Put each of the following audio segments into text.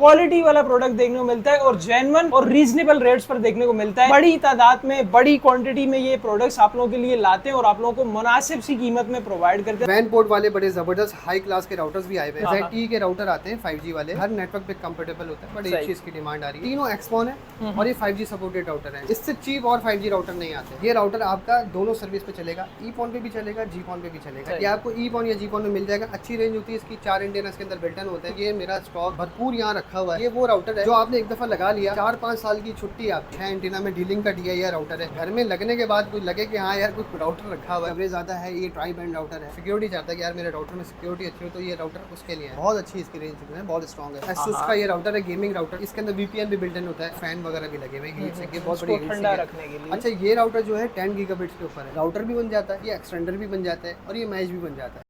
Quality वाला product देखने को मिलता है और जेन्युइन और रीजनेबल रेट्स पर देखने को मिलता है। बड़ी तादाद में, बड़ी क्वांटिटी में ये प्रोडक्ट्स आप लोगों के लिए लाते हैं और आप लोगों को मुनासिब सी कीमत में प्रोवाइड करते हैं। वैन पोर्ट वाले बड़े जबरदस्त हाई क्लास के राउटर्स भी आए हुए हैं। ZTE के राउटर आते हैं 5G वाले, हर नेटवर्क पे कंफर्टेबल होता है, बड़ी अच्छी इसकी डिमांड आ रही है। तीनों एक्सपॉन है और ये 5G सपोर्टेड राउटर है। इससे चीप और 5G राउटर नहीं आते। ये राउटर आपका दोनों सर्विस पे चलेगा, EPON पे भी चलेगा, GPON पे भी चलेगा। ये आपको EPON या GPON में मिल जाएगा। अच्छी रेंज होती है इसकी, 4 एंटेना के अंदर बिल्ट इन होते हैं। ये मेरा स्टॉक भरपूर यहाँ रखा हुआ है। ये वो राउटर है जो आपने एक दफा लगा लिया, 4-5 साल की छुट्टी आपकी। 6 एंटीना में डीलिंग का दिया यह राउटर है। घर में लगने के बाद कुछ लगे कि हाँ यार कुछ राउटर रखा हुआ है, एवरेज ज़्यादा है, ये ट्राई बैंड राउटर है। सिक्योरिटी चाहता है कि यार मेरे राउटर में सिक्योरिटी अच्छी हो, तो ये राउटर उसके लिए है। बहुत अच्छी इसकी रेंज है, बहुत स्ट्रॉन्ग है। ASUS का ये राउटर है, गेमिंग राउटर। इसके अंदर VPN भी बिल्ट इन होता है, फैन वगैरह भी लगे हुए हैं, हीट बहुत बड़ी ठंडा रखने के लिए। अच्छा, ये राउटर जो है 10 गीगाबिट्स के ऊपर है। राउटर भी बन जाता है, ये एक्सटेंडर भी बन जाता है और ये मैच भी बन जाता है।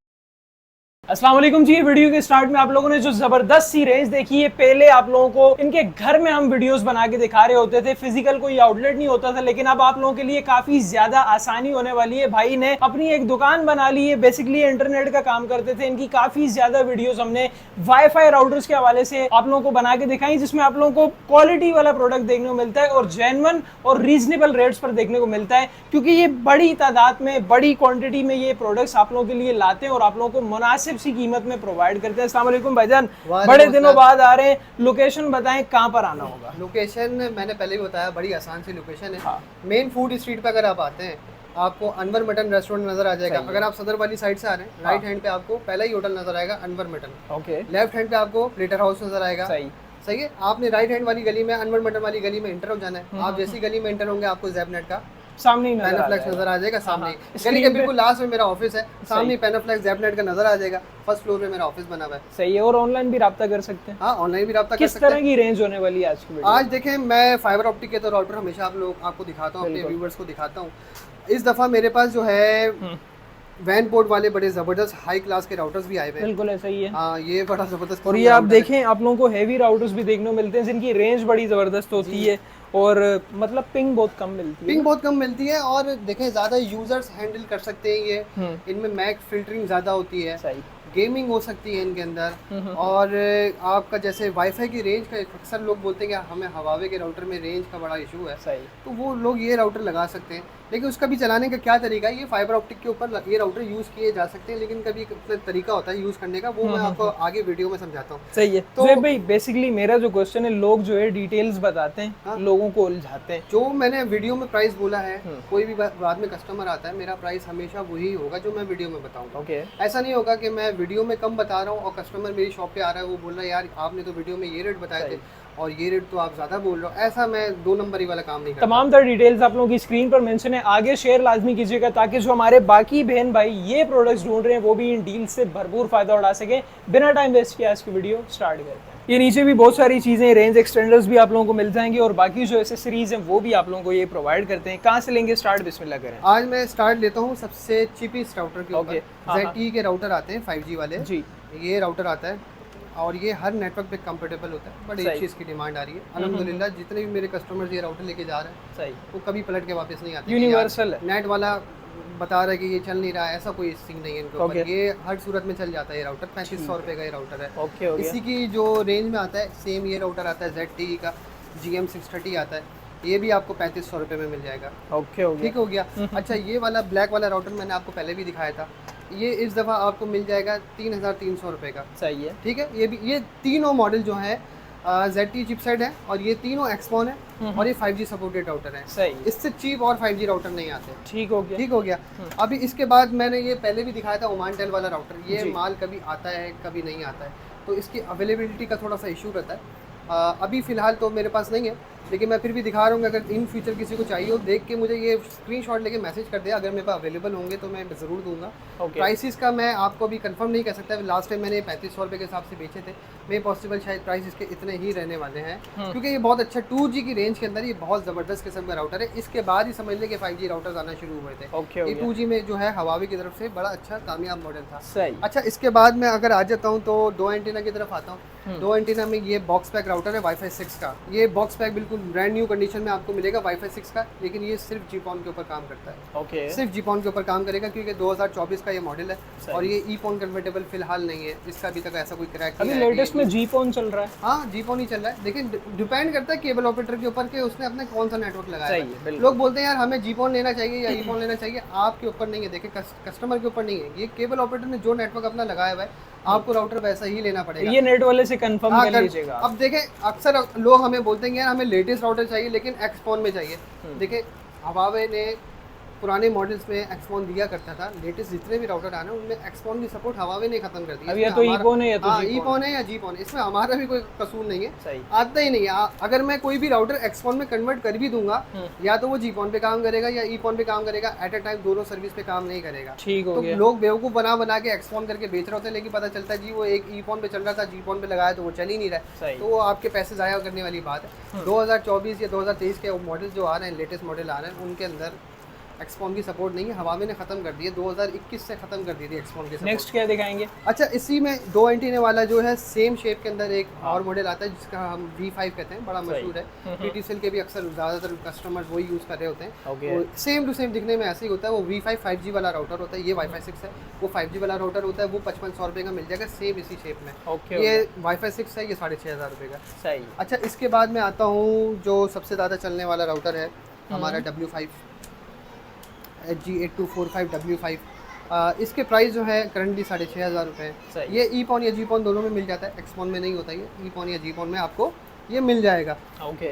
अस्सलाम वालेकुम जी। वीडियो के स्टार्ट में आप लोगों ने जो जबरदस्त सी रेंज देखी है, पहले आप लोगों को इनके घर में हम वीडियोस बना के दिखा रहे होते थे, फिजिकल कोई आउटलेट नहीं होता था, लेकिन अब आप लोगों के लिए काफी ज्यादा आसानी होने वाली है। भाई ने अपनी एक दुकान बना ली है, बेसिकली इंटरनेट का काम करते थे। इनकी काफी ज्यादा वीडियोस हमने वाईफाई राउटर्स के हवाले से आप लोगों को बना के दिखाई, जिसमें आप लोगों को क्वालिटी वाला प्रोडक्ट देखने को मिलता है और जेन्युइन और रीजनेबल रेट्स पर देखने को मिलता है, क्योंकि ये बड़ी तादाद में, बड़ी क्वांटिटी में ये प्रोडक्ट्स आप लोगों के लिए लाते हैं और आप लोगों को मुनासिब सी कीमत में प्रोवाइड करते हैं। अस्सलाम वालेकुम भाईजान, बड़े दिनों बाद आ रहे हैं, लोकेशन बताएं कहां पर आना होगा। लोकेशन मैंने पहले भी बताया, बड़ी आसान सी लोकेशन है। मेन फूड स्ट्रीट पे अगर आप आते हैं, आपको अनवर मटन रेस्टोरेंट नजर आ जाएगा। अगर आप सदर वाली साइड से आ रहे हैं, राइट हैंड पे आपको पहला ही होटल नजर आएगा, Anwar mutton. Okay. Left hand पे आपको प्लेटर हाउस नजर आएगा। सही है। आपने राइट हैंड वाली गली में, अनवर मटन वाली गली में एंटर हो जाना है। आप जैसी गली में एंटर होंगे, आपको ज़ेबनेट का सामने पेनाफ्लेक्स नजर आ जाएगा। सामने गली के बिल्कुल लास्ट में मेरा ऑफिस है, सामने पेनाफ्लेक्स ज़ेबनेट का नजर आ जाएगा। फर्स्ट फ्लोर पे मेरा ऑफिस बना हुआ है। सही है। और ऑनलाइन भी राब्ता कर सकते हैं। हाँ, ऑनलाइन भी राब्ता कर सकते हैं। किस तरह की रेंज होने वाली है आज की वीडियो? आज देखें, मैं फाइबर ऑप्टिक के तो राउटर हमेशा आपको दिखाता हूँ, अपने व्यूवर्स को दिखाता हूँ। इस दफा मेरे पास जो है वैन पोर्ट वाले बड़े जबरदस्त हाई क्लास के राउटर्स भी आए हुए हैं। बिल्कुल ऐसा ही है। हाँ, ये बड़ा जबरदस्त। और ये आप देखें, आप लोगों को हेवी राउटर्स भी देखने को मिलते हैं, जिनकी रेंज बड़ी जबरदस्त होती है और मतलब पिंग बहुत कम मिलती है। पिंग बहुत कम मिलती है और देखें ज़्यादा यूजर्स हैंडल कर सकते हैं ये। इनमें मैक फिल्टरिंग ज़्यादा होती है, सही गेमिंग हो सकती है इनके अंदर। और आपका जैसे वाईफाई की रेंज का अक्सर लोग बोलते हैं कि हमें हवावे के राउटर में रेंज का बड़ा इशू है, सही, तो वो लोग ये राउटर लगा सकते हैं। लेकिन उसका भी चलाने का क्या तरीका है, ये फाइबर ऑप्टिक के ऊपर ये राउटर यूज़ किए जा सकते हैं, लेकिन कभी एक तरीका होता है यूज़ करने का, वो मैं आपको आगे वीडियो में समझाता हूँ। सही है। तो भाई बेसिकली मेरा जो क्वेश्चन है, लोग जो है डिटेल्स बताते हैं, हाँ? लोगों को उलझाते हैं। जो मैंने वीडियो में प्राइस बोला है, कोई भी बाद में कस्टमर आता है, मेरा प्राइस हमेशा वही होगा जो मैं वीडियो में बताऊंगा। ओके। ऐसा नहीं होगा कि मैं वीडियो में कम बता रहा हूँ और कस्टमर मेरी शॉप पे आ रहा है, वो बोल रहा है यार आपने तो वीडियो में ये रेट बताए थे और ये रेट तो आप ज़्यादा बोल रहे हो। ऐसा मैं 2 नंबरी वाला काम नहीं करता। तमाम तरह डिटेल्स आप लोगों की स्क्रीन पर मेंशन है, आगे शेयर लाजमी कीजिएगा, ताकि जो हमारे बाकी बहन भाई ये प्रोडक्ट्स ढूंढ रहे हैं वो भी इन डील से भरपूर फायदा उठा सकें। बिना टाइम वेस्ट किए आज की वीडियो स्टार्ट करते हैं। ये नीचे भी बहुत सारी चीज़ें, रेंज एक्सटेंडर्स भी आप लोगों को मिल जाएंगे और बाकी जो एसेसरीज हैं वो भी आप लोगों को ये प्रोवाइड करते हैं। कहाँ से लेंगे स्टार्ट, बिस्मिल्लाह करें। आज मैं स्टार्ट लेता हूँ सबसे चीपेस्ट राउटर के ऊपर। ZTE के राउटर आते हैं 5G वाले जी। ये राउटर आता है और ये हर नेटवर्क पे कंफर्टेबल होता है, बड़ी अच्छी इसकी डिमांड आ रही है अल्हम्दुलिल्लाह। जितने भी मेरे कस्टमर्स ये राउटर लेके जा रहे हैं, सही, वो कभी पलट के वापस नहीं आते। यूनिवर्सल नेट वाला बता रहा है कि ये चल नहीं रहा है, ऐसा कोई सीन नहीं है इनके ऊपर। ये हर सूरत में चल जाता है। ये राउटर 3500 रुपये का ये राउटर है। इसी की जो रेंज में आता है, सेम ये राउटर आता है ZTE का GM630 आता है, ये भी आपको 3500 रुपये में मिल जाएगा। ठीक हो गया। अच्छा, ये वाला ब्लैक वाला राउटर मैंने आपको पहले भी दिखाया था, ये इस दफ़ा आपको मिल जाएगा 3300 रुपये का। सही है। ठीक है। ये भी, ये तीनों मॉडल जो है ZTE चिपसेट है और ये तीनों एक्सपॉन है और ये 5G सपोर्टेड राउटर है। सही। इससे चीप और 5G राउटर नहीं आते। ठीक हो गया। अभी इसके बाद मैंने ये पहले भी दिखाया था ओमानटेल वाला राउटर। ये माल कभी आता है कभी नहीं आता है, तो इसकी अवेलेबिलिटी का थोड़ा सा इशू रहता है। अभी फ़िलहाल तो मेरे पास नहीं है, लेकिन मैं फिर भी दिखा रहा हूँ। अगर इन फ्यूचर किसी को चाहिए हो, देख के मुझे ये स्क्रीनशॉट लेके मैसेज कर दे, अगर मेरे पास अवेलेबल होंगे तो मैं ज़रूर दूंगा। प्राइसेस का मैं आपको अभी कंफर्म नहीं कर सकता। लास्ट टाइम मैंने 3500 रुपये के हिसाब से बेचे थे, मे पॉसिबल शायद प्राइस इसके इतने ही रहने वाले हैं, क्योंकि ये बहुत अच्छा 2G की रेंज के अंदर ये बहुत ज़बरदस्त किस्म का राउटर है। इसके बाद ही समझ लें कि 5G राउटर्स आना शुरू हुए थे। ये 2G में जो है हवावे की तरफ से बड़ा अच्छा कामयाब मॉडल था। सही। अच्छा, इसके बाद मैं अगर आ जाता हूँ तो 2 एंटीना की तरफ आता हूँ। दो एंटीना में ये बॉक्स पैक राउटर है वाईफाई 6 का। ये बॉक्स पैक बिल्कुल ब्रांड न्यू कंडीशन में आपको मिलेगा वाईफाई 6 का, लेकिन ये सिर्फ जीपॉन के ऊपर काम करता है। ओके, सिर्फ जीपॉन के ऊपर काम करेगा क्योंकि 2024 का ये मॉडल है और ये ईपॉन कन्वर्टेबल फिलहाल नहीं है, इसका अभी तक ऐसा कोई क्रैक अभी लेटेस्ट में जीपॉन चल रहा है। हाँ जीपॉन ही चल रहा है, लेकिन डिपेंड करता है केबल ऑपरेटर के ऊपर के उसने अपने कौन सा नेटवर्क लगाया है। लोग बोलते हैं यार हमें जीपॉन लेना चाहिए या ईपॉन लेना चाहिए, आपके ऊपर नहीं है, देखिए कस्टमर के ऊपर नहीं है, ये केबल ऑपरेटर ने जो नेटवर्क अपना लगाया हुआ है आपको राउटर वैसा ही लेना पड़ेगा। ये नेट वाले से कंफर्म कर लीजिएगा। अब देखें अक्सर लोग हमें बोलते हैं यार हमें लेटेस्ट राउटर चाहिए लेकिन एक्सपॉन में चाहिए। देखिए हवावे ने पुराने मॉडल्स में एक्सपॉन दिया करता था, लेटेस्ट जितने भी राउटर आने उनमें एक्सपॉन की सपोर्ट हवावे ने खत्म कर दिया। अब या तो ईपॉन है या तो ईपॉन है या जीपॉन, इसमें हमारा भी कोई कसूर नहीं है, आता ही नहीं है। अगर मैं कोई भी राउटर एक्सपॉन में कन्वर्ट कर भी दूंगा या तो वो जीपॉन पे काम करेगा या ईपॉन पे काम करेगा, एट अ टाइम दोनों सर्विस पे काम नहीं करेगा। ठीक हो गया। लोग बेवकूफ बना के एक्सपॉन करके बेच रहे होते हैं, लेकिन पता चलता है जी वो एक ईपॉन पे चल रहा था, जीपॉन पे लगाया तो वो चल ही नहीं रहा, तो वो आपके पैसे जाया करने वाली बात है। 2024 या 2023 के मॉडल जो आ रहे हैं, लेटेस्ट मॉडल आ रहे हैं, उनके अंदर एक्सपॉन की सपोर्ट नहीं है, हवावे ने खत्म कर दी है, 2021 से खत्म कर दी थी एक्सपॉन की सपोर्ट। नेक्स्ट क्या दिखाएंगे? अच्छा, इसी में 2 एंटीने वाला जो है सेम शेप के अंदर एक और मॉडल आता है जिसका हम V5 कहते हैं, बड़ा मशहूर है, TTCL के भी अक्सर ज़्यादातर कस्टमर्स वही यूज़ कर रहे होते हैं। सेम टू सेम दिखने में ऐसे ही होता है, वो V5 5G वाला राउटर होता है, ये वाईफाई 6 है, वो 5G वाला राउटर होता है, वो 5500 रुपये का मिल जाएगा सेम इसी शेप में। ये वाईफाई 6 है, ये 6500 रुपये का। सही। अच्छा, इसके बाद में आता हूँ जो सबसे ज़्यादा चलने वाला राउटर है हमारा W5 HG8245W5। इसके प्राइस जो है करंटली 6500 रुपये। ये ईपॉन या जीपॉन दोनों में मिल जाता है, एक्सपॉन में नहीं होता, ये ईपॉन या जीपॉन में आपको ये मिल जाएगा।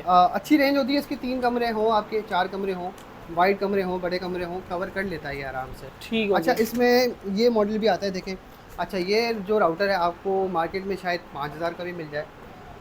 अच्छी रेंज होती है इसकी, 3 कमरे हों आपके, 4 कमरे हों, वाइड कमरे हों, बड़े कमरे हों, कवर कर लेता है ये आराम से। ठीक। अच्छा, इसमें ये मॉडल भी आता है, देखें। अच्छा, ये जो राउटर है आपको मार्केट में शायद 5000 का भी मिल जाए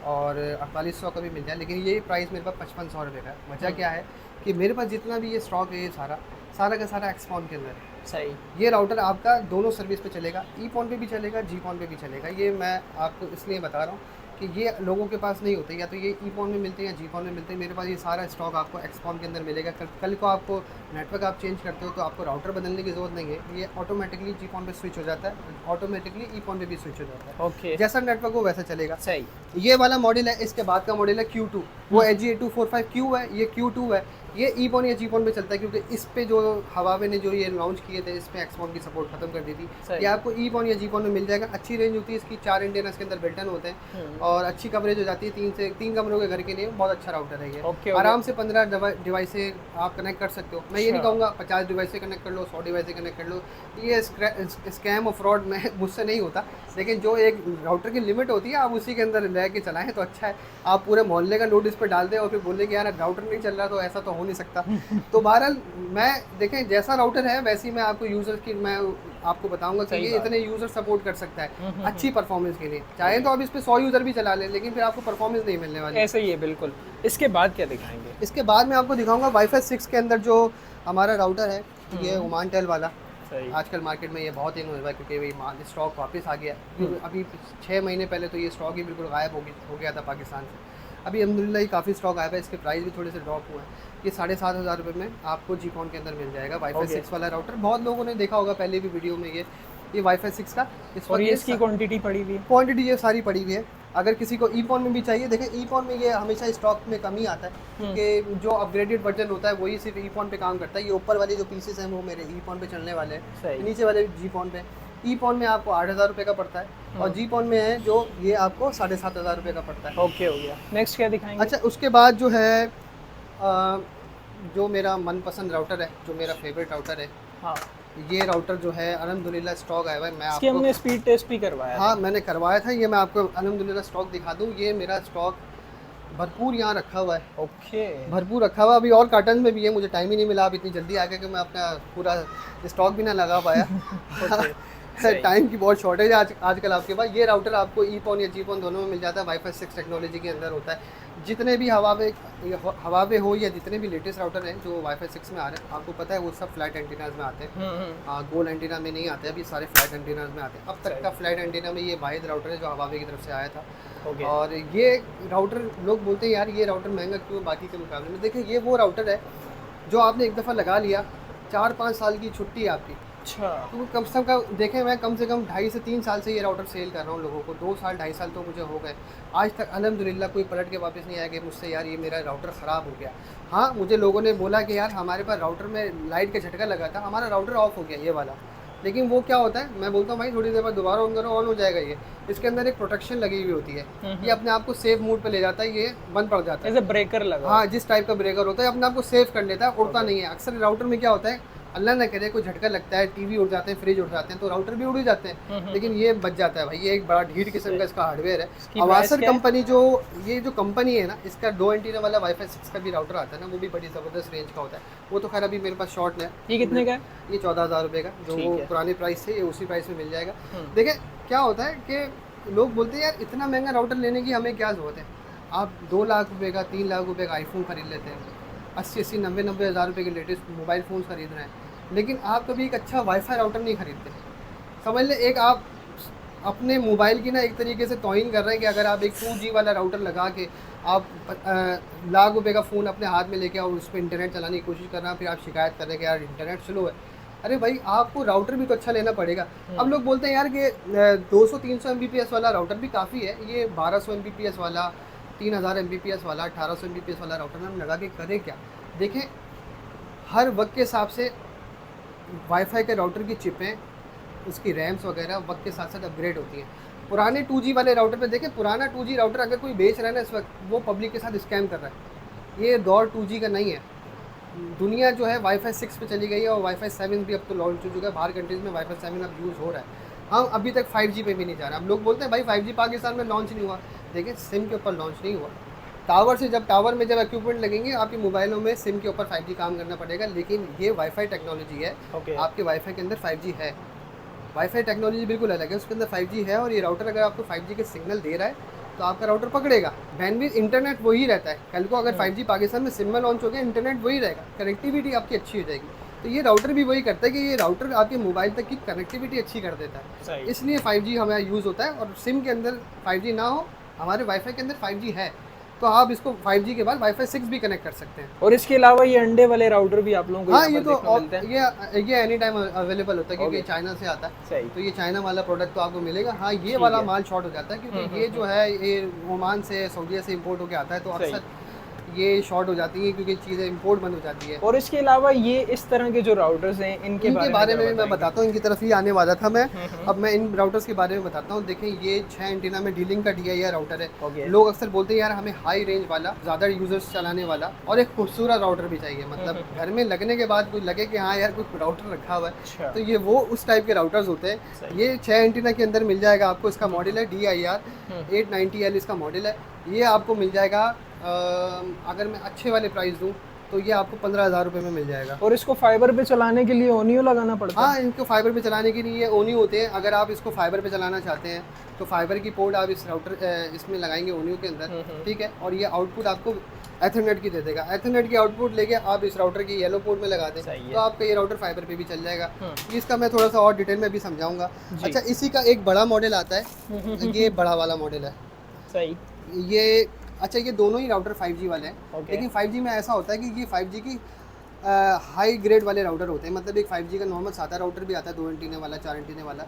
और 4800 का भी मिल जाए, लेकिन ये प्राइस मेरे पास 5500 रुपये का है। वजह क्या है कि मेरे पास जितना भी ये स्टॉक है, ये सारा का सारा एक्सपॉन के अंदर है। सही। ये राउटर आपका दोनों सर्विस पे चलेगा, ईपॉन पे भी चलेगा, जीपॉन पे भी चलेगा। ये मैं आपको इसलिए बता रहा हूँ कि ये लोगों के पास नहीं होते, या तो ये ईपॉन में मिलते हैं या जीपॉन में मिलते हैं। मेरे पास ये सारा स्टॉक आपको एक्सपॉन के अंदर मिलेगा। कल को आपको नेटवर्क आप चेंज करते हो तो आपको राउटर बदलने की ज़रूरत नहीं है, ये ऑटोमेटिकली जीपॉन पे स्विच हो जाता है, ऑटोमेटिकली ईपॉन पे भी स्विच हो जाता है। ओके। जैसा नेटवर्क हो वैसा चलेगा। सही। ये वाला मॉडल है, इसके बाद का मॉडल है Q2, वो HG8245Q है, ये Q2 है। ये ईपॉन या जीपॉन पे चलता है क्योंकि इस पे जो हवावे ने जो ये लॉन्च किए थे, इस पे एक्सपॉन की सपोर्ट खत्म कर दी थी। ये आपको ईपॉन या जीपॉन में मिल जाएगा। अच्छी रेंज होती है इसकी, 4 एंटेना के अंदर बिल्ट इन होते हैं और अच्छी कवरेज हो जाती है। 3 कमरों के घर के लिए बहुत अच्छा राउटर है ये। आराम से 15 डिवाइस से आप कनेक्ट कर सकते हो। मैं ये नहीं कहूँगा 50 डिवाइस से कनेक्ट कर लो, 100 डिवाइस से कनेक्ट कर लो, ये स्कैम और फ्रॉड में मुझसे नहीं होता, लेकिन जो एक राउटर की लिमिट होती है आप उसी के अंदर रह के चलाएं तो अच्छा है। आप पूरे मोहल्ले का लोड इस पर डाल दें और फिर बोले कि यार राउटर नहीं चल रहा, तो ऐसा तो हो नहीं सकता। तो बहरहाल मैं देखें जैसा राउटर है वैसे ही मैं आपको यूज़र की मैं आपको बताऊंगा कि ये इतने यूज़र सपोर्ट कर सकता है अच्छी परफॉर्मेंस के लिए। चाहे तो आप इस पे 100 यूज़र भी चला लें, लेकिन फिर आपको परफॉर्मेंस नहीं मिलने वाली। ऐसे ही है बिल्कुल। इसके बाद क्या दिखाएंगे? इसके बाद मैं आपको दिखाऊंगा वाईफाई 6 के अंदर जो हमारा राउटर है, ये ओमान टेल वाला। आजकल मार्केट में ये बहुत इन हो रहा है क्योंकि स्टॉक वापस आ गया। अभी 6 महीने पहले तो ये स्टॉक ही बिल्कुल गायब हो गया था पाकिस्तान से। अभी अल्हम्दुलिल्लाह ही काफ़ी स्टॉक आया है, इसके प्राइस भी थोड़े से ड्रॉप हुए हैं। ये 7500 रुपये में आपको जीपॉन के अंदर मिल जाएगा वाईफाई 6 वाला राउटर। बहुत लोगों ने देखा होगा पहले भी वीडियो में ये वाईफाई 6 का। और ये इसकी क्वांटिटी पड़ी हुई है, क्वांटिटी ये सारी पड़ी हुई है। अगर किसी को ईपॉन में भी चाहिए, देखें ईपॉन में ये हमेशा स्टॉक में कमी आता है कि जो अपग्रेडेड वर्जन होता है वही सिर्फ ईपॉन पे काम करता है। ये ऊपर वाले जो पीसेस हैं वो मेरे ईपॉन पे चलने वाले हैं, नीचे वाले जीपॉन पे। ईपॉन में आपको 8000 रुपये का पड़ता है और जीपॉन में है जो ये आपको 7500 रुपये का पड़ता है। ओके, हो गया। नेक्स्ट क्या दिखाएंगे? अच्छा, उसके बाद जो है जो मेरा मनपसंद राउटर है, जो मेरा फेवरेट राउटर है, हाँ, ये राउटर जो है अल्हम्दुलिल्लाह स्टॉक आया हुआ है। मैं आपको हमने स्पीड टेस्ट भी करवाया। हाँ, मैंने करवाया था। ये मैं आपको अल्हम्दुलिल्लाह स्टॉक दिखा दूँ। ये मेरा स्टॉक भरपूर यहाँ रखा हुआ है। ओके, भरपूर रखा हुआ। अभी और कार्टन में भी है, मुझे टाइम ही नहीं मिला अब इतनी जल्दी आ गया कि मैं अपना पूरा स्टॉक भी ना लगा पाया। टाइम की बहुत शॉर्टेज है आजकल आपके पास। ये राउटर आपको ईपॉन या जीपॉन दोनों में मिल जाता है, वाईफाई 6 टेक्नोलॉजी के अंदर होता है। जितने भी हवावे हो या जितने भी लेटेस्ट राउटर हैं जो वाईफाई 6 में आ रहे हैं, आपको पता है वो सब फ्लैट एंटीनाज में आते हैं। गोल एंटीना में नहीं आते, अभी सारे फ्लैट एंटीनाज में आते हैं। अब तक का फ्लैट एंटीना में ये वाहिद राउटर है जो हवावे की तरफ से आया था। और ये राउटर लोग बोलते हैं यार ये राउटर महंगा क्यों बाकी के मुकाबले में। देखिए, ये वो राउटर है जो आपने एक दफ़ा लगा लिया, 4-5 साल की छुट्टी आपकी, अच्छा। तो कम से कम देखें, मैं कम से कम 2.5 से 3 साल से ये राउटर सेल कर रहा हूँ लोगों को, 2 साल 2.5 साल तो मुझे हो गए। आज तक अल्हम्दुलिल्लाह कोई पलट के वापस नहीं आया कि मुझसे यार ये मेरा राउटर ख़राब हो गया। हाँ, मुझे लोगों ने बोला कि यार हमारे पास राउटर में लाइट का झटका लगा था, हमारा राउटर ऑफ हो गया ये वाला। लेकिन वो क्या होता है, मैं बोलता हूँ भाई थोड़ी देर बाद दोबारा ऑन करो, ऑन हो जाएगा ये। इसके अंदर एक प्रोटेक्शन लगी हुई होती है, ये अपने आप को सेफ मोड पे ले जाता है, ये बंद पड़ जाता है। जैसे ब्रेकर लगा। हाँ, जिस टाइप का ब्रेकर होता है अपने आप को सेफ कर लेता है, उड़ता नहीं है। अक्सर राउटर में क्या होता है, अल्लाह ना करे कोई झटका लगता है, टीवी उड़ जाते हैं, फ्रिज उड़ जाते हैं, तो राउटर भी उड़ ही जाते हैं। लेकिन ये बच जाता है भाई, ये एक बड़ा ढीठ किस्म का इसका हार्डवेयर है। अवासर कंपनी ये जो कंपनी है ना, इसका 2 एंटीना वाला वाईफाई 6 का भी राउटर आता है ना, वो भी बड़ी ज़बरदस्त रेंज का होता है। वो तो खैर अभी मेरे पास शॉर्ट है। ये कितने का है? ये 14,000 रुपये का, जो वो पुराने प्राइस थे, ये उसी प्राइस में मिल जाएगा। देखिए क्या होता है कि लोग बोलते हैं यार इतना महंगा राउटर लेने की हमें क्या ज़रूरत है। आप 2 लाख रुपये का, 3 लाख रुपये का आईफोन खरीद लेते हैं, 80-80, 90-90 हज़ार रुपये के लेटेस्ट मोबाइल फ़ोन खरीद रहे हैं, लेकिन आप कभी एक अच्छा वाईफाई राउटर नहीं खरीदते। समझ ले, एक आप अपने मोबाइल की ना एक तरीके से तौहीन कर रहे हैं कि अगर आप एक 2G वाला राउटर लगा के आप लाख रुपए का फ़ोन अपने हाथ में लेके और उस पर इंटरनेट चलाने की कोशिश कर रहे हैं, फिर आप शिकायत कर रहे हैं कि यार इंटरनेट स्लो है। अरे भाई, आपको राउटर भी तो अच्छा लेना पड़ेगा। अब लोग बोलते हैं यार कि 200-300 Mbps वाला राउटर भी काफ़ी है, ये 1200 Mbps वाला, 3000 Mbps वाला, 1800 Mbps वाला राउटर हम लगा के करें क्या। देखें, हर वक्त के हिसाब से वाईफाई के राउटर की चिपें, उसकी रैम्स वगैरह वक्त के साथ साथ अपग्रेड होती हैं। पुराने 2G वाले राउटर पे देखें, पुराना 2G राउटर अगर कोई बेच रहा है ना इस वक्त, वो पब्लिक के साथ स्कैम कर रहा है। ये दौर 2G का नहीं है। दुनिया जो है वाईफाई 6 पे चली गई है और वाईफाई 7 भी अब तो लॉन्च हो चुका है। बाहर कंट्रीज़ में वाईफाई 7 अब यूज़ हो रहा है। हम अभी तक 5G पे भी नहीं जा रहा। अब लोग बोलते हैं भाई 5G पाकिस्तान में लॉन्च नहीं हुआ। देखिए, सिम के ऊपर लॉन्च नहीं हुआ। टावर में जब इक्विपमेंट लगेंगे आपके मोबाइलों में, सिम के ऊपर 5G काम करना पड़ेगा। लेकिन ये वाईफाई टेक्नोलॉजी है, आपके वाईफाई के अंदर 5G है। वाईफाई टेक्नोलॉजी बिल्कुल अलग है, उसके अंदर 5G है। और ये राउटर अगर आपको 5G के सिग्नल दे रहा है तो आपका राउटर पकड़ेगा। बैंडविड्थ इंटरनेट वही रहता है। कल को अगर 5G पाकिस्तान में सिम में लॉन्च हो गया, इंटरनेट वही रहेगा, कनेक्टिविटी आपकी अच्छी हो जाएगी। तो ये राउटर भी वही करता है कि ये राउटर आपके मोबाइल तक की कनेक्टिविटी अच्छी कर देता है। इसलिए 5G हमारा यूज़ होता है। और सिम के अंदर 5G ना हो, हमारे वाईफाई के अंदर 5G है, तो आप इसको 5G के बाद वाईफाई 6 भी कनेक्ट कर सकते हैं। और इसके अलावा ये अंडे वाले राउटर भी आप लोगों को हाँ, ये तो ये एनी टाइम अवेलेबल होता है, क्योंकि चाइना से आता है। तो ये चाइना वाला प्रोडक्ट तो आपको मिलेगा। हाँ, ये वाला माल शॉर्ट हो जाता है, क्योंकि ये जो है ये ओमान से, सऊदीया से इंपोर्ट होकर आता है, तो अक्सर ये शॉर्ट हो जाती है क्योंकि चीज़ें इंपोर्ट बंद हो जाती है। और इसके अलावा ये इस तरह के जो राउटर्स हैं, इनके बारे में मैं बताता हूँ। इनकी तरफ ही आने वाला था मैं। अब मैं इन राउटर्स के बारे में बताता हूँ। देखें, ये 6 एंटीना में डीलिंग का DIR राउटर है। लोग अक्सर बोलते हैं यार हमें हाई रेंज वाला, ज़्यादा यूजर्स चलाने वाला और एक खूबसूरत राउटर भी चाहिए। मतलब घर में लगने के बाद कोई लगे कि हाँ यार कोई राउटर रखा हुआ है, तो ये वो उस टाइप के राउटर्स होते हैं। ये 6 एंटीना के अंदर मिल जाएगा आपको। इसका मॉडल है DIR 890L, इसका मॉडल है। ये आपको मिल जाएगा, अगर मैं अच्छे वाले प्राइस दूं तो ये आपको 15,000 रुपये में मिल जाएगा। और इसको फाइबर पे चलाने के लिए ओनियो लगाना पड़ता है? हाँ, इनको फाइबर पे चलाने के लिए ओनियो होते हैं। अगर आप इसको फाइबर पे चलाना चाहते हैं तो फाइबर की पोर्ट आप इस राउटर इसमें लगाएंगे ओनियो के अंदर, ठीक है। और ये आउटपुट आपको एथरनेट की दे देगा। एथरनेट की आउटपुट लेके आप इस राउटर की येलो पोर्ट में लगा दें तो आपका ये राउटर फाइबर पे भी चल जाएगा। इसका मैं थोड़ा सा और डिटेल में भी समझाऊंगा। अच्छा, इसी का एक बड़ा मॉडल आता है, ये बड़ा वाला मॉडल है। सही। ये अच्छा, ये दोनों ही राउटर 5G वाले हैं। लेकिन 5G में ऐसा होता है कि ये 5G की हाई ग्रेड वाले राउटर होते हैं। मतलब एक 5G का नॉर्मल सादा राउटर भी आता है, 2 एंटीने वाला, 4 एंटीने वाला।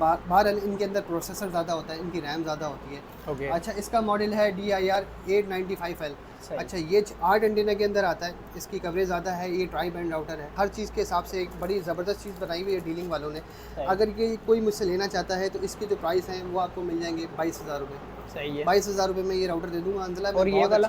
बाहर इनके अंदर प्रोसेसर ज़्यादा होता है, इनकी रैम ज़्यादा होती है। अच्छा, इसका मॉडल है DIR 895L। अच्छा, ये 8 एंटीना के अंदर आता है, इसकी कवरेज ज़्यादा है। ये ट्राई बैंड राउटर है। हर चीज़ के हिसाब से एक बड़ी ज़बरदस्त चीज़ बनाई हुई है डीलिंग वालों ने। अगर ये कोई मुझसे लेना चाहता है तो इसके जो प्राइस हैं वो आपको मिल जाएंगे 22,000 रुपये। सही है। 22,000 रुपये में ये राउटर दे दूँगा अंजला। और ये वाला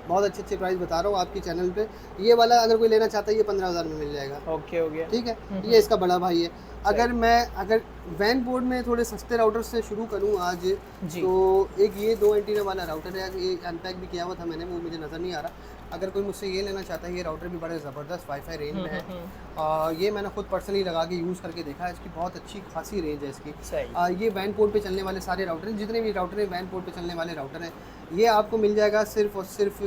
बहुत अच्छे प्राइस बता रहा हूँ आपके चैनल पे। ये वाला अगर कोई लेना चाहता है ये 15,000 में मिल जाएगा। ओके, हो गया, ठीक है। ये इसका बड़ा भाई है। अगर वैन बोर्ड में थोड़े सस्ते राउटर से शुरू करूँ आज तो एक ये 2 एंटीना वाला राउटर है। ये अनपैक भी किया हुआ था मैंने, वो मुझे नज़र नहीं आ रहा। अगर कोई मुझसे ये लेना चाहता है, ये राउटर भी बड़े ज़बरदस्त वाईफाई रेंज में है। ये मैंने खुद पर्सनली लगा के यूज़ करके देखा है, इसकी बहुत अच्छी खासी रेंज है इसकी। ये वैन पोर्ट पे चलने वाले सारे राउटर हैं, जितने भी राउटर हैं वैन पोर्ट पे चलने वाले राउटर हैं। ये आपको मिल जाएगा सिर्फ और सिर्फ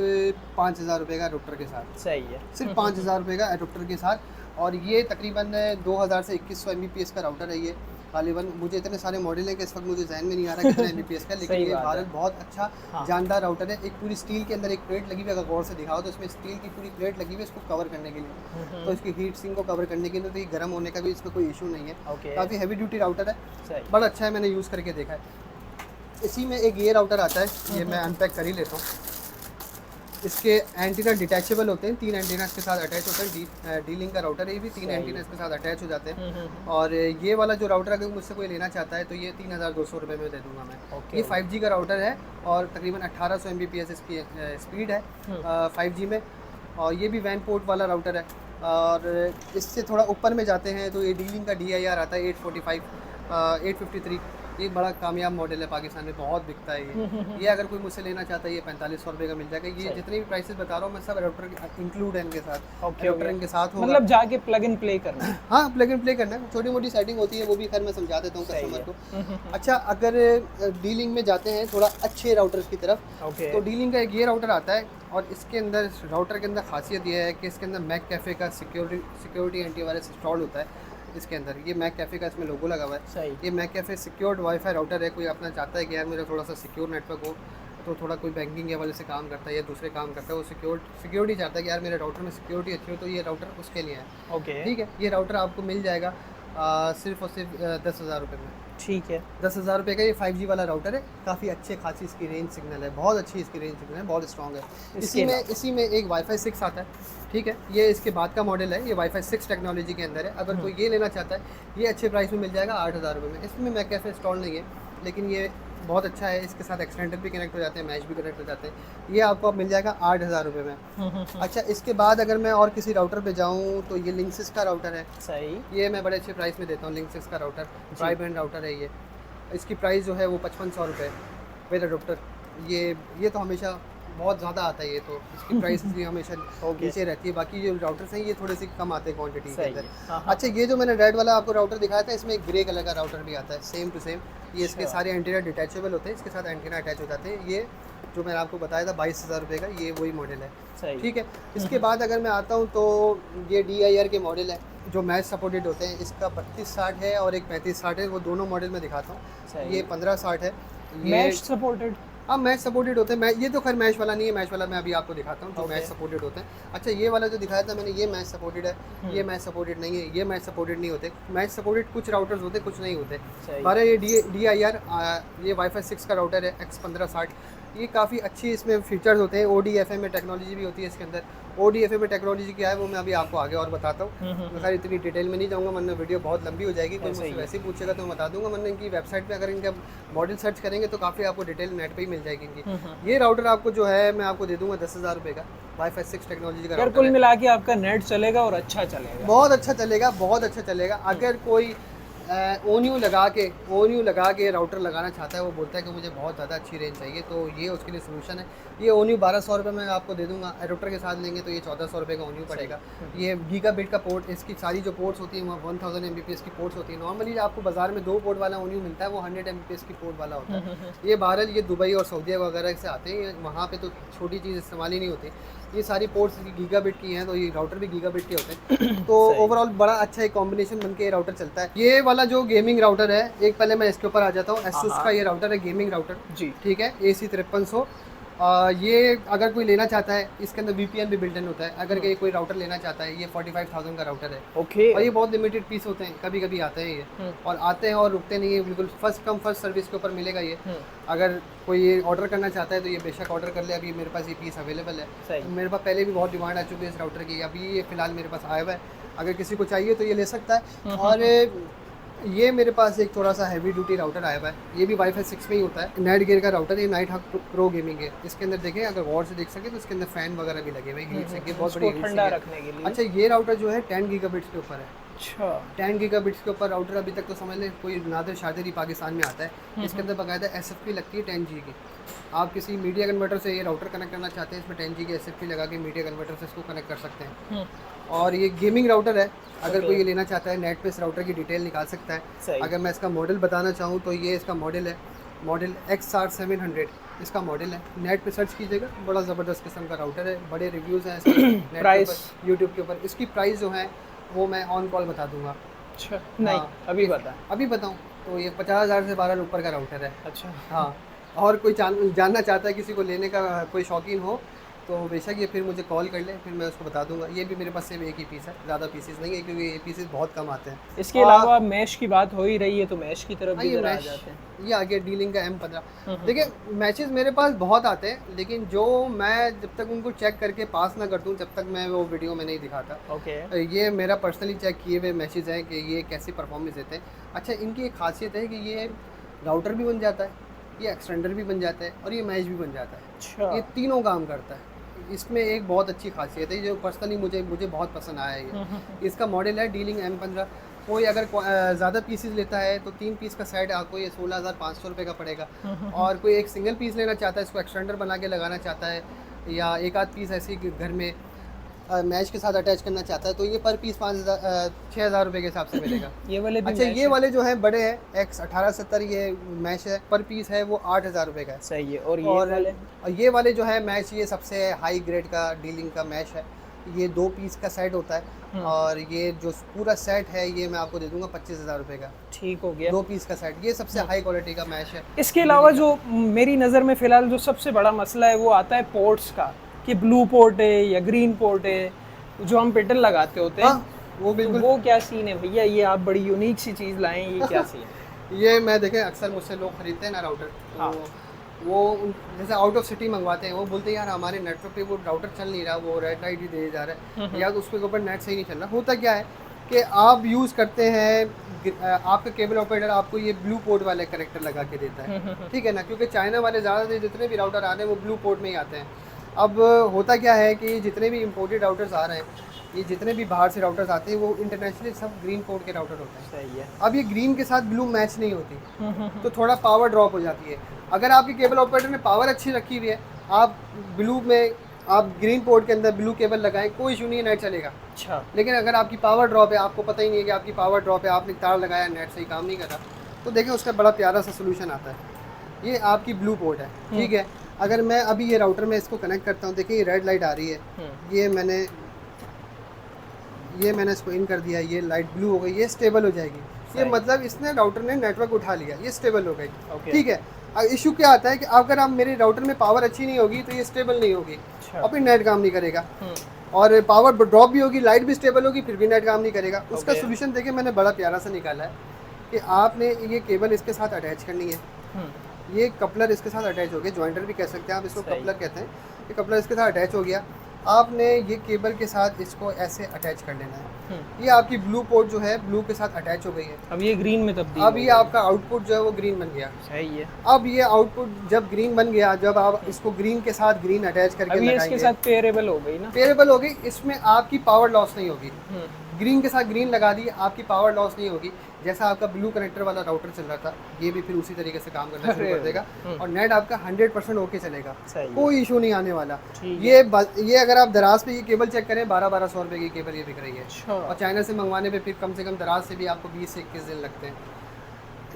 5,000 रुपये का एडोप्टर के साथ। सही है, सिर्फ 5,000 रुपये का एडोप्टर के साथ। और ये तकरीबन 2,000 से 2,100 Mbps का राउटर है ये। गालिबन मुझे इतने सारे मॉडल है कि इस वक्त मुझे जहन में नहीं आ रहा कितना एमबीपीएस का, लेकिन ये भारत बहुत अच्छा जानदार राउटर है। एक पूरी स्टील के अंदर एक प्लेट लगी हुई है, अगर गौर से दिखाओ तो इसमें स्टील की पूरी प्लेट लगी हुई है इसको कवर करने के लिए, तो इसकी हीट सिंक को कवर करने के लिए, तो ये गर्म होने का भी इसमें कोई इशू नहीं है। काफ़ी हैवी ड्यूटी राउटर है, बड़ा अच्छा है, मैंने यूज़ करके देखा है। इसी में एक ये राउटर आता है, ये मैं अनपैक कर ही लेता हूँ। इसके एंटीना डिटैचेबल होते हैं, 3 एंटीना इसके साथ अटैच होते हैं। डी लिंक का राउटर है ये भी, 3 एंटीना इसके साथ अटैच हो जाते हैं। और ये वाला जो राउटर अगर मुझसे कोई लेना चाहता है तो ये 3200 रुपये में दे दूंगा मैं। ये 5G का राउटर है और तकरीबन 1800 Mbps इसकी स्पीड है 5G में, और ये भी वैन पोर्ट वाला राउटर है। और इससे थोड़ा ऊपर में जाते हैं तो ये डी लिंक का DIR आता है 853, ये बड़ा कामयाब मॉडल है, पाकिस्तान में बहुत बिकता है ये अगर कोई मुझसे लेना चाहता है ये 4500 रुपये का मिल जाएगा। ये जितने भी प्राइसेस बता रहा हूँ मैं सब राउटर इंक्लूड है इनके साथ। राउटर इनके साथ होगा, मतलब जाके प्लग इन प्ले करना है। हाँ, प्लग इन प्ले करना है, छोटी मोटी सेटिंग होती है वो भी खैर मैं समझा देता हूँ कस्टमर को। अच्छा, अगर डीलिंग में जाते हैं थोड़ा अच्छे राउटर्स की तरफ, तो डीलिंग का एक ये राउटर आता है और इसके अंदर राउटर के अंदर खासियत ये है कि इसके अंदर मैक कैफ़े का सिक्योरिटी एंटीवायरस इंस्टॉल होता है इसके अंदर। ये मैक कैफ़े का इसमें लोगो लगा हुआ है। ये Mac cafe secured wifi router है। कोई अपना चाहता है कि यार मेरा थोड़ा सा सिक्योर नेटवर्क हो, तो थोड़ा कोई बैंकिंग के वाले से काम करता है या दूसरे काम करता है, वो सिक्योरिटी चाहता है कि यार मेरे राउटर में सिक्योरिटी अच्छी हो, तो ये राउटर उसके लिए है। ठीक है, ये राउटर आपको मिल जाएगा सिर्फ और सिर्फ 10,000 रुपये में। ठीक है, 10,000 रुपये का ये 5G वाला राउटर है। काफ़ी अच्छे खासी इसकी रेंज सिग्नल है, बहुत अच्छी इसकी रेंज सिग्नल है, बहुत स्ट्रॉन्ग है। इसी में एक वाईफाई 6 आता है। ठीक है, ये इसके बाद का मॉडल है, ये वाईफाई 6 टेक्नोलॉजी के अंदर है। अगर कोई ये लेना चाहता है ये अच्छे प्राइस में मिल जाएगा 8,000 रुपये में। इसमें मैक कैफ़े इंस्टॉल नहीं है, लेकिन ये बहुत अच्छा है। इसके साथ एक्सटेंडर भी कनेक्ट हो जाते हैं, मैच भी कनेक्ट हो जाते हैं। ये आपको मिल जाएगा 8,000 रुपये में। अच्छा, इसके बाद अगर मैं और किसी राउटर पे जाऊँ तो ये लिंक्सिस का राउटर है। सही, ये मैं बड़े अच्छे प्राइस में देता हूँ। लिंक्सिस का राउटर ट्राई बैंड राउटर है ये। इसकी प्राइस जो है वो 5500 रुपये विद अडोप्टर। ये तो हमेशा बहुत ज़्यादा आता है, ये तो इसकी प्राइस भी हमेशा नीचे रहती है। बाकी जो राउटर्स हैं ये थोड़े से कम आते हैं क्वांटिटी के अंदर। अच्छा, ये जो मैंने रेड वाला आपको राउटर दिखाया था, इसमें एक ग्रे कलर का राउटर भी आता है, सेम टू सेम। ये इसके सारे एंटीना डिटैचेबल होते हैं, इसके साथ एंटीना अटैच हो जाते हैं। ये जो मैंने आपको बताया था 22,000 रुपये का, ये वही मॉडल है। ठीक है, इसके बाद अगर मैं आता हूँ तो ये DIR के मॉडल है जो मैच सपोर्टेड होते हैं। इसका 3260 है और एक 3560 है, वो दोनों मॉडल मैं दिखाता हूँ। ये 1560 है, मैच सपोर्टेड। हाँ, मैच सपोर्टेड होते हैं। ये तो खैर मैच वाला नहीं है, मैच वाला मैं अभी आपको दिखाता हूँ जो मैच सपोर्टेड होते हैं। अच्छा, ये वाला जो दिखाया था मैंने, ये मैच सपोर्टेड है, ये मैच सपोर्टेड नहीं है, ये मैच सपोर्टेड नहीं होते। मैच सपोर्टेड कुछ राउटर्स होते, कुछ नहीं होते। हमारा ये DIR ये वाईफाई 6 का राउटर है X1560। ये काफ़ी अच्छी इसमें फीचर्स होते हैं। ODFA में टेक्नोलॉजी भी होती है इसके अंदर। ODFA में टेक्नोलॉजी क्या है वो मैं अभी आपको आगे और बताता हूँ। मैं खैर इतनी डिटेल में नहीं जाऊँगा, वरना वीडियो बहुत लंबी हो जाएगी। कोई मुझसे वैसे ही पूछेगा तो मैं बता दूंगा, वरना इनकी वेबसाइट पे अगर इनका मॉडल सर्च करेंगे तो काफ़ी आपको डिटेल नेट पे ही मिल जाएगी इनकी। ये राउटर आपको जो है मैं आपको दे दूँगा 10,000 रुपये का, वाईफाई 6 टेक्नोलॉजी का। कुल मिला के आपका नेट चलेगा और अच्छा चलेगा, बहुत अच्छा चलेगा, बहुत अच्छा चलेगा। अगर कोई ओन्यू लगा के राउटर लगाना चाहता है, वो बोलता है कि मुझे बहुत ज़्यादा अच्छी रेंज चाहिए, तो ये उसके लिए सोल्यूशन है। ये ओन्यू 1200 रुपये में आपको दे दूंगा। एडोप्टर के साथ लेंगे तो ये 1400 रुपये का ओन्यू पड़ेगा। ये गीगाबिट का पोर्ट, इसकी सारी जो पोर्ट्स होती हैं वो 1000 Mbps की पोर्ट्स होती है। नॉर्मली आपको बाजार में 2 पोर्ट वाला ओन्यू मिलता है, वो 100 Mbps की पोर्ट वाला होता है। ये बहरहाल ये दुबई और सऊदी वगैरह से आते हैं, वहाँ पर तो छोटी चीज़ इस्तेमाल ही नहीं होती। ये सारी पोर्ट्स गीगाबिट की हैं, तो ये राउटर भी गीगाबिट के होते हैं। तो ओवरऑल बड़ा अच्छा एक कॉम्बिनेशन बनके ये राउटर चलता है। ये वाला जो गेमिंग राउटर है, एक पहले मैं इसके ऊपर आ जाता हूँ। एसूस का ये राउटर है, गेमिंग राउटर जी। ठीक है, AC5300। ये अगर कोई लेना चाहता है, इसके अंदर VPN भी बिल्ट इन होता है। अगर कोई राउटर लेना चाहता है, ये 45,000 का राउटर है। ओके, और ये बहुत लिमिटेड पीस होते हैं, कभी कभी आते हैं ये, और आते हैं और रुकते नहीं है बिल्कुल। फर्स्ट कम फर्स्ट सर्विस के ऊपर मिलेगा ये। अगर कोई ये ऑर्डर करना चाहता है तो ये बेशक ऑर्डर कर ले। अभी मेरे पास ये पीस अवेलेबल है। मेरे पास पहले भी बहुत डिमांड आ चुकी है इस राउटर की, अभी ये फिलहाल मेरे पास आया हुआ है। अगर किसी को चाहिए तो ये ले सकता है। और ये मेरे पास एक थोड़ा सा हैवी ड्यूटी राउटर आया हुआ है, ये भी वाईफाई 6 में ही होता है। नाइट गियर का राउटर, ये नाइट हक प्रो गेमिंग है। इसके अंदर देखें, अगर गौर से देख सके तो इसके अंदर फैन वगैरह भी लगे हुए हैं, हीट सिंक, बहुत बड़ी ठंडा रखने के लिए। अच्छा, ये राउटर जो है 10 गीगाबिट्स के ऊपर है। अच्छा, 10 गीगाबिट्स के ऊपर राउटर अभी तक तो समझ लें कोई नादिर शादिर ही पाकिस्तान में आता है। इसके अंदर बाकायदा SFP लगती है 10G की। आप किसी मीडिया कन्वर्टर से ये राउटर कनेक्ट करना चाहते हैं, इसमें 10G की SFP लगा के मीडिया कन्वर्टर से इसको कनेक्ट कर सकते हैं। और ये गेमिंग राउटर है, अगर कोई ये लेना चाहता है नेट पे इस राउटर की डिटेल निकाल सकता है। अगर मैं इसका मॉडल बताना चाहूँ तो ये इसका मॉडल है, मॉडल XR700 इसका मॉडल है। नेट पे सर्च कीजिएगा, बड़ा ज़बरदस्त किस्म का राउटर है, बड़े रिव्यूज़ हैं इसके। प्राइस यूट्यूब के ऊपर, इसकी प्राइस जो है वो मैं ऑन कॉल बता दूंगा। अच्छा नहीं, अभी बता। अभी बताऊँ तो ये 50,000 से 12 ऊपर का राउटर है। अच्छा हाँ, और कोई जानना चाहता है, किसी को लेने का कोई शौकीन हो तो बेशक ये फिर मुझे कॉल कर ले, फिर मैं उसको बता दूंगा। ये भी मेरे पास सिर्फ एक ही पीस है, ज़्यादा पीसेस नहीं है, क्योंकि ये पीसेस बहुत कम आते हैं। इसके अलावा मैश की बात हो ही रही है तो मैश की तरफ भी ये जरा आ मैश, जाते हैं। ये आगे डीलिंग का M15। देखिए मैचेस मेरे पास बहुत आते हैं, लेकिन जो मैं जब तक उनको चेक करके पास ना कर दूँ जब तक मैं वो वीडियो में नहीं दिखाता। ओके। ये मेरा पर्सनली चेक किए हुए मैचेस हैं कि ये कैसी परफॉर्मेंस देते हैं। अच्छा, इनकी एक खासियत है कि ये राउटर भी बन जाता है, ये एक्सटेंडर भी बन जाता है और ये मैच भी बन जाता है। अच्छा, ये तीनों काम करता है। इसमें एक बहुत अच्छी खासियत है जो पर्सनली मुझे बहुत पसंद आया है। ये इसका मॉडल है डीलिंग M15। कोई अगर ज़्यादा पीसेस लेता है तो 3 पीस का सेट आपको ये 16,500 रुपये का पड़ेगा। और कोई एक सिंगल पीस लेना चाहता है, इसको एक्सटेंडर बना के लगाना चाहता है, या एक आध पीस ऐसे ही घर में मैच के साथ अटैच करना चाहता है, तो ये पर पीस 6,000 रुपये के हिसाब से मिलेगा। ये वाले भी अच्छा, मैश ये है? वाले जो हैं बड़े हैं X1870, ये मैच है, पर पीस है वो 8,000 रुपये का है। सही है। और ये वाले जो है मैच, ये सबसे हाई ग्रेड का डीलिंग का मैच है। ये 2 पीस का सेट होता है और ये जो पूरा सेट है ये मैं आपको दे दूंगा 25,000 रुपये का। ठीक हो गया। 2 पीस का सेट, ये सबसे हाई क्वालिटी का मैच है। इसके अलावा जो मेरी नज़र में फ़िलहाल जो सबसे बड़ा मसला है वो आता है पोर्ट्स का, कि ब्लू पोर्ट है या ग्रीन पोर्ट है, जो हम पेटल लगाते होते हैं। वो बिल्कुल, वो क्या सीन है भैया? ये आप बड़ी यूनिक सी चीज़ लाए हैं, ये क्या सीन है? ये मैं देखें अक्सर मुझसे लोग खरीदते हैं ना राउटर, हाँ। तो वो जैसे आउट ऑफ सिटी मंगवाते हैं, वो बोलते हैं यार हमारे नेटवर्क पे वो राउटर चल नहीं रहा, वो रेड लाइट ही दे जा रहा है, या तो उसके ऊपर नेट सही नहीं चल रहा। होता क्या है कि आप यूज़ करते हैं, आपका केबल ऑपरेटर आपको ये ब्लू पोर्ट वाले कनेक्टर लगा के देता है, ठीक है ना, क्योंकि चाइना वाले ज़्यादातर जितने भी राउटर आ रहे हैं वो ब्लू पोर्ट में ही आते हैं। अब होता क्या है कि जितने भी इम्पोर्टेड राउटर्स आ रहे हैं, ये जितने भी बाहर से राउटर्स आते हैं वो इंटरनेशनली सब ग्रीन पोर्ट के राउटर होते हैं। सही है। अब ये ग्रीन के साथ ब्लू मैच नहीं होती, तो थोड़ा पावर ड्रॉप हो जाती है। अगर आपके केबल ऑपरेटर ने पावर अच्छी रखी हुई है, आप ब्लू में, आप ग्रीन पोर्ट के अंदर ब्लू केबल लगाएं, कोई इशू नहीं है, नेट चलेगा। अच्छा। लेकिन अगर आपकी पावर ड्रॉप है, आपको पता ही नहीं है कि आपकी पावर ड्रॉप है, आपने तार लगाया, नेट सही काम नहीं कर रहा, तो देखें उसका बड़ा प्यारा सा सोल्यूशन आता है। ये आपकी ब्लू पोर्ट है, ठीक है। अगर मैं अभी ये राउटर में इसको कनेक्ट करता हूँ, देखिए ये रेड लाइट आ रही है, ये मैंने इसको इन कर दिया, ये लाइट ब्लू हो गई, ये स्टेबल हो जाएगी। ये मतलब इसने राउटर ने नेटवर्क उठा लिया, ये स्टेबल हो गई, ठीक है। इशू क्या आता है कि अगर आप मेरे राउटर में पावर अच्छी नहीं होगी तो ये स्टेबल नहीं होगी, और फिर नेट काम नहीं करेगा, और पावर ड्रॉप भी होगी, लाइट भी स्टेबल होगी, फिर भी नेट काम नहीं करेगा। उसका सोल्यूशन देखिए मैंने बड़ा प्यारा सा निकाला है कि आपने ये केबल इसके साथ अटैच करनी है, ये कपलर इसके साथ अटैच हो गया, जॉइंटर भी कह सकते हैं आप इसको, कपलर कहते हैं। ये कपलर इसके साथ अटैच हो गया, आपने ये केबल के साथ इसको ऐसे अटैच कर लेना है। ये आपकी ब्लू पोर्ट जो है ब्लू के साथ अटैच हो गई है। अब ये ग्रीन में तब्दील, अब ये आपका आउटपुट जो है वो ग्रीन बन गया। सही है। अब ये आउटपुट जब ग्रीन बन गया, जब आप इसको ग्रीन के साथ ग्रीन अटैच करके अब ये लगाएंगे, इसके साथ पेयरेबल हो गई ना, पेयरेबल हो गई, इसमें आपकी पावर लॉस नहीं होगी। ग्रीन के साथ ग्रीन लगा दी, आपकी पावर लॉस नहीं होगी। जैसा आपका ब्लू कनेक्टर वाला राउटर चल रहा था, ये भी फिर उसी तरीके से काम करना शुरू कर देगा, और नेट आपका 100% ओके चलेगा, कोई इशू नहीं आने वाला। ये अगर आप दराज पे ये केबल चेक करें, 1200 रुपये की केबल ये बिक रही है, और चाइना से मंगवाने पे फिर कम से कम दराज से भी आपको 20 से 21 दिन लगते हैं।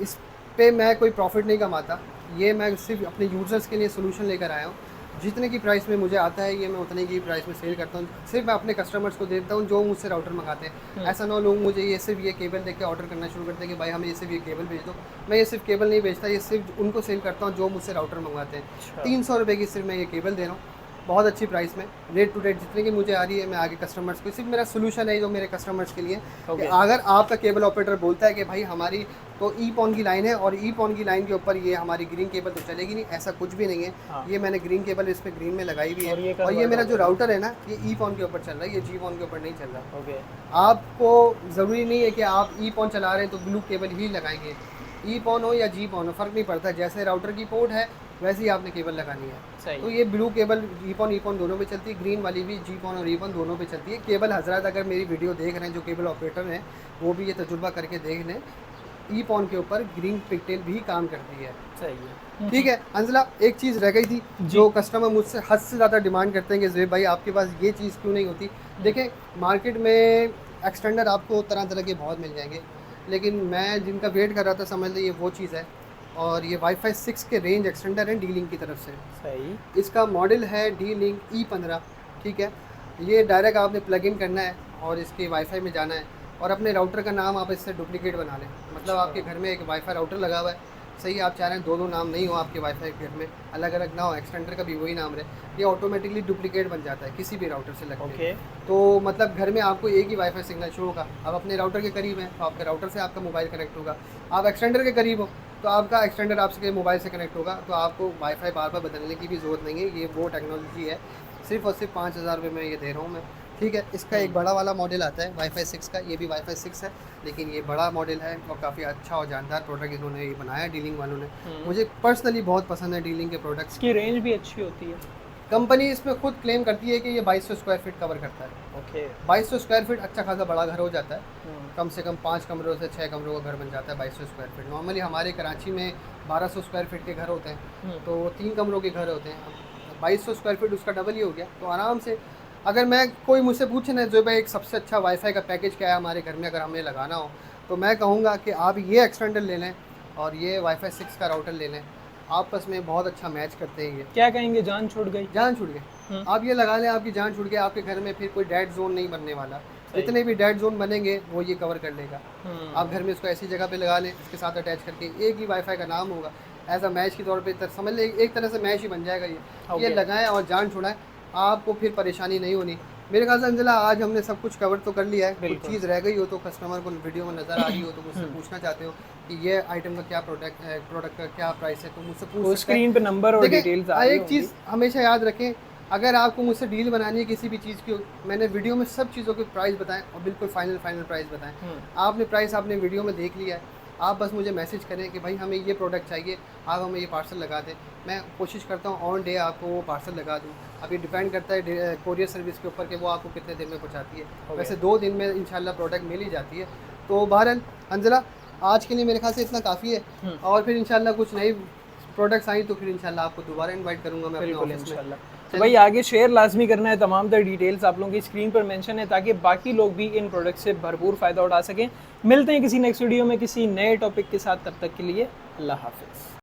इस पे मैं कोई प्रॉफिट नहीं कमाता, ये मैं सिर्फ अपने यूज़र्स के लिए सोल्यूशन लेकर आया हूँ। जितने की प्राइस में मुझे आता है ये मैं उतने की प्राइस में सेल करता हूँ, सिर्फ मैं अपने कस्टमर्स को देता हूँ जो मुझसे राउटर मंगाते हैं। ऐसा ना लोग मुझे ये सिर्फ ये केबल देके ऑर्डर करना शुरू करते हैं कि भाई हमें ये सिर्फ ये केबल भेज दो। मैं ये सिर्फ केबल नहीं बेचता, ये सिर्फ उनको सेल करता हूँ जो मुझसे राउटर मंगवाते हैं। 300 रुपये की सिर्फ मैं ये केबल दे रहा हूँ, बहुत अच्छी प्राइस में, रेट टू रेट जितने की मुझे आ रही है मैं आगे कस्टमर्स को, सिर्फ मेरा सोल्यूशन है जो मेरे कस्टमर्स के लिए कि अगर आपका केबल ऑपरेटर बोलता है कि भाई हमारी तो ई-पॉन की लाइन है और ई-पॉन की लाइन के ऊपर ये हमारी ग्रीन केबल तो चलेगी नहीं, ऐसा कुछ भी नहीं है। ये मैंने ग्रीन केबल इस पर ग्रीन में लगाई हुई है, और ये मेरा जो राउटर है ना ये ई-पॉन के ऊपर चल रहा है, ये जी-पॉन के ऊपर नहीं चल रहा। आपको ज़रूरी नहीं है कि आप ई-पॉन चला रहे हैं तो ब्लू केबल ही लगाएंगे, ई-पॉन हो या जी-पॉन हो फ़र्क नहीं पड़ता, जैसे राउटर की पोर्ट है वैसे ही आपने केबल लगानी है। तो ये ब्लू केबल ई-पॉन दोनों पे चलती है, ग्रीन वाली भी जी-पॉन और ई-पॉन दोनों पे चलती है। केबल हजरत अगर मेरी वीडियो देख रहे हैं जो केबल ऑपरेटर हैं वो भी ये तजुर्बा करके देख लें, ई-पॉन के ऊपर ग्रीन पिगटेल भी काम करती है। सही है। ठीक है अंजला, एक चीज़ रह गई थी जो कस्टमर मुझसे हद से ज़्यादा डिमांड करते हैं कि ज़ुबैर भाई आपके पास ये चीज़ क्यों नहीं होती। देखें मार्केट में एक्सटेंडर आपको तरह तरह के बहुत मिल जाएंगे, लेकिन मैं जिनका वेट कर रहा था समझ लीजिए वो चीज़ है, और ये वाईफाई 6 के रेंज एक्सटेंडर है डी-लिंक की तरफ से। सही। इसका मॉडल है डी-लिंक E15, ठीक है। ये डायरेक्ट आपने प्लग इन करना है और इसके वाईफाई में जाना है, और अपने राउटर का नाम आप इससे डुप्लीकेट बना लें। मतलब आपके घर में एक वाईफाई राउटर लगा हुआ है, सही, आप चाह रहे हैं दो नाम नहीं हो आपके वाईफाई घर में, अलग अलग ना हो, एक्सटेंडर का भी वही नाम रहे, ये ऑटोमेटिकली डुप्लीकेट बन जाता है किसी भी राउटर से लग के। तो मतलब घर में आपको एक ही वाईफाई सिग्नल शो होगा। अब अपने राउटर के करीब है तो आपके राउटर से आपका मोबाइल कनेक्ट होगा, आप एक्सटेंडर के करीब हो तो आपका एक्सटेंडर आपके मोबाइल से कनेक्ट होगा। तो आपको वाईफाई बार बार बदलने की भी ज़रूरत नहीं है, ये वो टेक्नोलॉजी है। सिर्फ और सिर्फ 5,000 रुपये में ये दे रहा हूँ मैं, ठीक है। इसका एक बड़ा वाला मॉडल आता है वाईफाई 6 का, ये भी वाईफाई 6 है, लेकिन ये बड़ा मॉडल है और काफ़ी अच्छा और जानदार प्रोडक्ट इन्होंने ये बनाया डीलिंग वालों ने। मुझे पर्सनली बहुत पसंद है डीलिंग के प्रोडक्ट्स की, रेंज भी अच्छी होती है। कंपनी इसमें खुद क्लेम करती है कि ये 2200 स्क्वायर फीट कवर करता है। 2200 स्क्वायर फीट अच्छा खासा बड़ा घर हो जाता है, कम से कम 5 कमरों से 6 कमरों का घर बन जाता है 2200 स्क्वायर फीट। नॉर्मली हमारे कराची में 1200 स्क्वायर फीट के घर होते हैं, तो 3 कमरों के घर होते हैं। 2200 स्क्वायर फीट उसका डबल ही हो गया। तो आराम से अगर मैं कोई मुझसे पूछे ना जो भाई एक सबसे अच्छा वाईफाई का पैकेज क्या है हमारे घर में अगर हमें लगाना हो, तो मैं कहूँगा कि आप ये एक्सटेंडर ले लें और ये वाईफाई 6 का राउटर ले लें, आपस में बहुत अच्छा मैच करते हैं। ये क्या कहेंगे, जान छूट गई, जान छूट गई। आप ये लगा लें, आपकी जान छूट गई, आपके घर में फिर कोई डेड जोन नहीं बनने वाला। जितने भी डेड जोन बनेंगे वो ये कवर कर लेगा। आप घर में इसको ऐसी जगह पे लगा लें, इसके साथ अटैच करके एक ही वाईफाई का नाम होगा, एज अ मैच के तौर पे समझ लें, एक तरह से मैच ही बन जाएगा ये लगाएं और जान छुड़ाएं, आपको फिर परेशानी नहीं होनी। मेरे ख्याल से अंजला आज हमने सब कुछ कवर तो कर लिया है। कुछ चीज़ रह गई हो तो कस्टमर को वीडियो में नज़र आ रही हो तो मुझसे पूछना चाहते हो कि ये आइटम का क्या प्रोडक्ट का क्या प्राइस है, तो मुझसे पूछ स्क्रीन पे नंबर और डिटेल्स आ रही होंगी। एक चीज़ हमेशा याद रखें, अगर आपको मुझसे डील बनानी है किसी भी चीज़ की, मैंने वीडियो में सब चीज़ों के प्राइस बताएं और बिल्कुल फाइनल प्राइस बताएं। आपने प्राइस आपने वीडियो में देख लिया है, आप बस मुझे मैसेज करें कि भाई हमें ये प्रोडक्ट चाहिए, आप हमें ये पार्सल लगा दें। मैं कोशिश करता हूँ ऑन डे आपको वो पार्सल लगा दूँ। अभी डिपेंड करता है कोरियर सर्विस के ऊपर कि वो आपको कितने दिन में पहुँचाती है। वैसे 2 दिन में इंशाल्लाह प्रोडक्ट मिल ही जाती है। तो बहरहाल अंजला आज के लिए मेरे ख्याल से इतना काफ़ी है, और फिर इंशाल्लाह कुछ नई प्रोडक्ट्स आई तो फिर इंशाल्लाह आपको दोबारा इनवाइट करूँगा मैं अपने ऑफिस में। तो भाई आगे शेयर लाजमी करना है, तमाम तरह डिटेल्स आप लोगों की स्क्रीन पर मेंशन है ताकि बाकी लोग भी इन प्रोडक्ट से भरपूर फ़ायदा उठा सकें। मिलते हैं किसी नेक्स्ट वीडियो में किसी नए टॉपिक के साथ, तब तक के लिए अल्लाह हाफिज़।